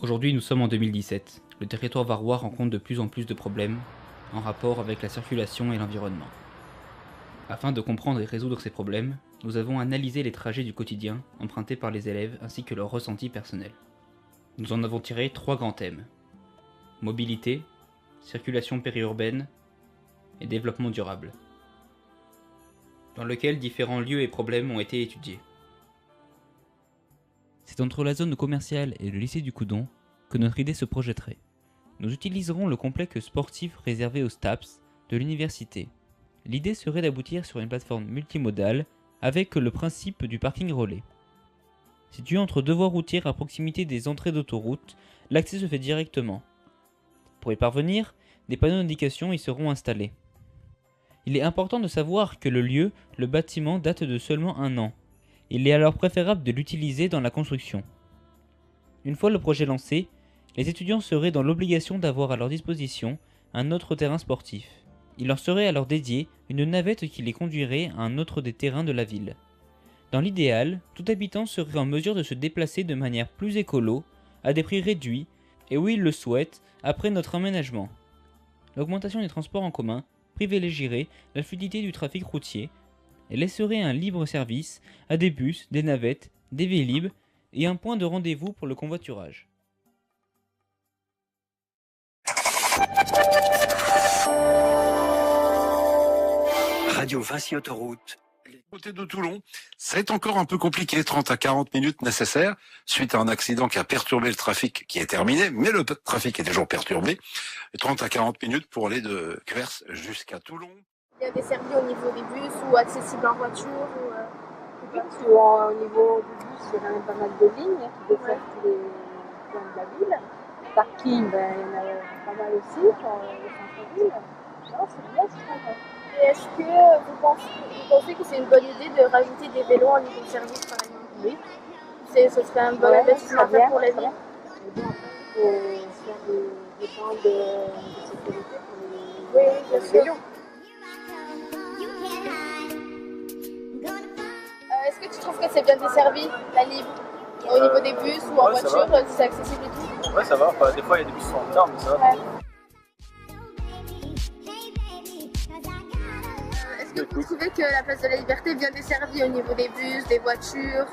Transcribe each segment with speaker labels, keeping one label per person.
Speaker 1: Aujourd'hui, nous sommes en 2017. Le territoire varois rencontre de plus en plus de problèmes en rapport avec la circulation et l'environnement. Afin de comprendre et résoudre ces problèmes, nous avons analysé les trajets du quotidien empruntés par les élèves ainsi que leurs ressentis personnels. Nous en avons tiré 3 grands thèmes: mobilité, circulation périurbaine et développement durable, dans lequel différents lieux et problèmes ont été étudiés. C'est entre la zone commerciale et le lycée du Coudon que notre idée se projetterait. Nous utiliserons le complexe sportif réservé aux STAPS de l'université. L'idée serait d'aboutir sur une plateforme multimodale avec le principe du parking relais. Situé entre deux voies routières à proximité des entrées d'autoroute, l'accès se fait directement. Pour y parvenir, des panneaux d'indication y seront installés. Il est important de savoir que le bâtiment date de seulement 1 an. Il est alors préférable de l'utiliser dans la construction. Une fois le projet lancé, les étudiants seraient dans l'obligation d'avoir à leur disposition un autre terrain sportif. Il leur serait alors dédié une navette qui les conduirait à un autre des terrains de la ville. Dans l'idéal, tout habitant serait en mesure de se déplacer de manière plus écolo, à des prix réduits, et où il le souhaite, après notre aménagement. L'augmentation des transports en commun privilégierait la fluidité du trafic routier et laisserait un libre service à des bus, des navettes, des vélib' et un point de rendez-vous pour le convoiturage.
Speaker 2: Radio Vinci Autoroute.
Speaker 3: Côté de Toulon, c'est encore un peu compliqué, 30 à 40 minutes nécessaires, suite à un accident qui a perturbé le trafic, qui est terminé, mais le trafic est toujours perturbé. 30 à 40 minutes pour aller de Quers jusqu'à Toulon.
Speaker 4: Il y a des services au niveau des bus ou accessibles en voiture
Speaker 5: au niveau du bus, il y a quand même pas mal de lignes qui desservent tous les coins de la ville. Le parking, il y en a pas mal aussi pour le centre-ville. Non, c'est bien ce travail.
Speaker 4: Et est-ce que vous pensez que c'est une bonne idée de rajouter des vélos en libre service par exemple?
Speaker 5: Oui.
Speaker 4: Ce serait un bon investissement à faire pour la ville.
Speaker 5: Et bien après, il faut faire des bandes de sécurité pour
Speaker 4: Oui, bien sûr.
Speaker 5: vélos.
Speaker 4: Est-ce que tu trouves que c'est bien desservi, la libre, au niveau des bus ou en voiture, si c'est accessible et tout?
Speaker 6: Ouais, ça va. Enfin, des fois, il y a des bus qui sont en retard, mais ça va.
Speaker 4: Ouais. Est-ce que vous trouvez que la place de la Liberté est bien desservie au niveau des bus, des voitures?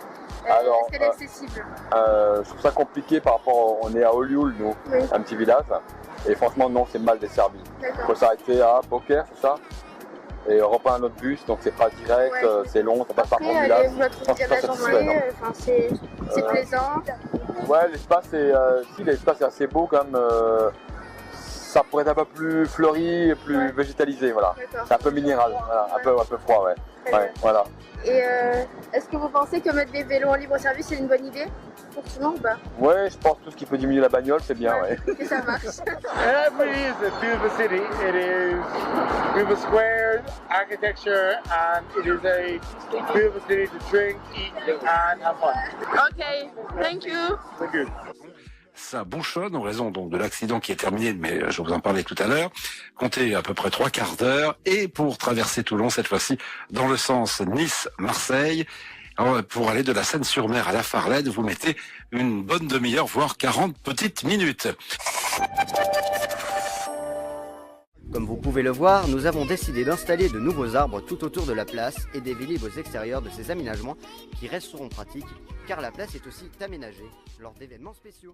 Speaker 4: Est-ce qu'elle est accessible?
Speaker 7: Je trouve ça compliqué par rapport, on est à Olioul, nous, un petit village, et franchement non, c'est mal desservi. Il faut s'arrêter à Beaucaire, c'est ça, et reprendre un autre bus, donc c'est pas direct, c'est long, ça passe par ambulance.
Speaker 4: Vous la trouvez bien agencée, c'est plaisant.
Speaker 7: Ouais, l'espace est assez beau quand même. Ça pourrait être un peu plus fleuri, plus végétalisé, voilà. C'est un peu minéral, voilà, un peu froid, voilà.
Speaker 4: Et est-ce que vous pensez que mettre des vélos en libre service c'est une bonne idée pour tout le monde ou pas?
Speaker 7: Ouais, je pense que tout ce qui peut diminuer la bagnole, c'est bien,
Speaker 4: Que ça marche.
Speaker 8: It is a beautiful city. It is beautiful square architecture, and it is a beautiful city to drink, eat, and have fun.
Speaker 4: Okay, thank you.
Speaker 8: Thank you.
Speaker 3: Ça bouchonne en raison donc de l'accident qui est terminé, mais je vous en parlais tout à l'heure. Comptez à peu près 3/4 d'heure. Et pour traverser Toulon, cette fois-ci, dans le sens Nice-Marseille, pour aller de la Seine-sur-Mer à la Farlède, vous mettez une bonne demi-heure, voire 40 petites minutes.
Speaker 2: Comme vous pouvez le voir, nous avons décidé d'installer de nouveaux arbres tout autour de la place et des vélib' aux extérieurs de ces aménagements qui resteront pratiques car la place est aussi aménagée lors d'événements spéciaux.